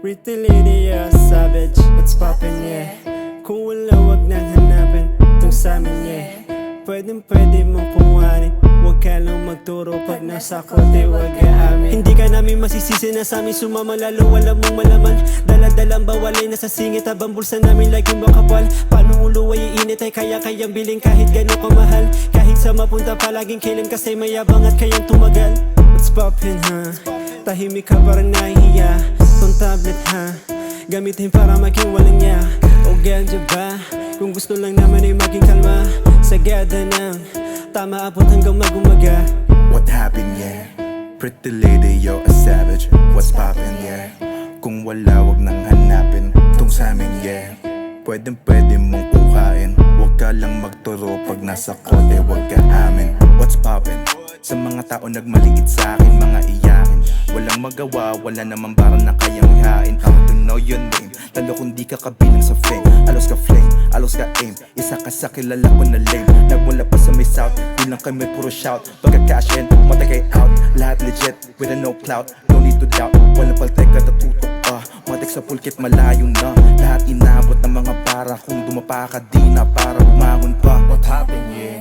Pretty lady, you're a savage. What's poppin', yeah? Kung wala, wag nang hanapin tong sa'min, yeah. Pwede mong kuhanin. Huwag ka lang magturo pag nasa kote, huwag ka amin. Hindi ka namin masisisi na sa'min sumama, lalo wala mong malaman. Daladalang bawalay nasa singit habang bulsa namin laging makapal. Paano ulo ay iinit ay kayang biling kahit gano'n kamahal. Kahit sa mapunta palaging kailan kasi mayabang at kayang tumagal. What's poppin', ha? Tahimik ka parang nahihiya. Tong tablet, ha? Gamitin para maging walang niya. O ganja ba? Kung gusto lang naman ay maging kalma. Sagada ng tama abot hanggang magumaga. What happened, yeah? Pretty lady, you're a savage. What's poppin', yeah? Kung wala, wag nang hanapin tong sa'min, yeah. Pwede mong kuhain. Huwag ka lang magturo pag nasa kote, huwag ka amin. What's poppin'? Sa mga tao nagmaliit sa'kin, mga iyakin. Walang magawa, wala naman bara na kayang ihain. How to know your name, lalo kung di ka kabilang sa fame. Alos ka flame, alos ka aim. Isa ka sa kilala ko na lame. Nagmula pa sa may south, di lang kami puro shout. Pagka cash in, matakay out. Lahat legit, with a no clout. No need to doubt, walang paltek at tutok. Matik sa pulkit malayo na. Lahat inabot ng mga para. Kung dumapa ka di na para bumangon pa. What happened, yeah?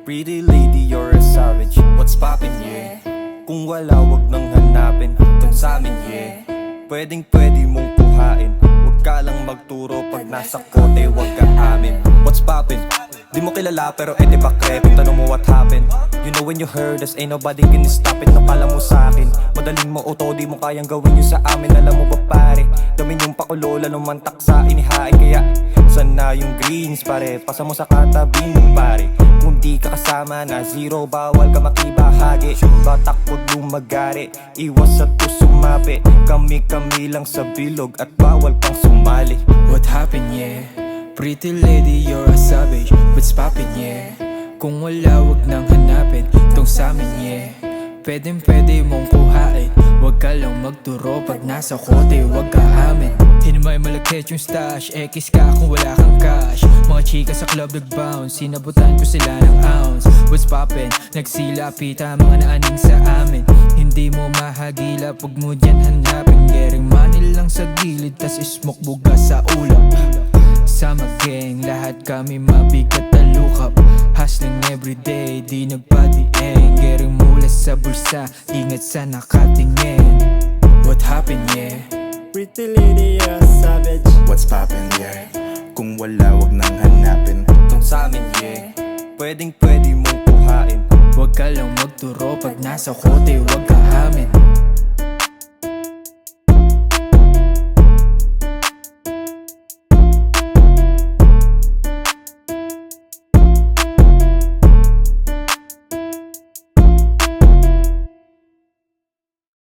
Pretty lady, you're a savage. What's poppin', yeah? Kung wala, wag nang hanapin tong sa'min, yeah. Pwede mong kuhain. Huwag ka lang magturo pag nasa kote, huwag ka amin. What's poppin'? Di mo kilala pero ete bakrep. Tanong mo what happened. You know when you heard us, ain't nobody can stop it. Napala mo sa'kin, madaling mo auto, di mo kayang gawin yun sa amin. Alam mo ba pare, gamin yung pakulo, lalong mantak sa inihain. Kaya sana yung greens pare, pasa mo sa katabi mo pare. Kung di ka kasama na zero, bawal ka makibahagi. Batak huwag lumagari, iwas at sumapi. Kami lang sa bilog at bawal pang sumali. What happened, yeah? Pretty lady, you're a savage. What's poppin', yeah? Kung wala, wag nang hanapin tong sa'min, yeah. Pwede mong kuhain. Wag ka lang magturo pag nasa kote, wag ka amin. Hinimay malagkit yung stash, X ka kung wala kang cash. Mga chika sa club nag-bounce, sinabutan ko sila ng ounce. What's poppin'? Nagsilapita mga naaning sa amin. Hindi mo mahagila, pag mo dyan hanapin. Gering money lang sa gilid, tas smoke buga sa ulo. Sama gang, lahat kami mabigat na lukap. Hustling everyday, di nagpadieng. Gering mula sa bulsa, ingat sa nakatingin. What happened, yeah? Pretty lady, you're a savage. What's poppin', yeah? Kung wala, wag nang hanapin Tong sa'min, yeah. Pwede mong kuhain. Wag ka lang magturo pag nasa kote, wag ka amin.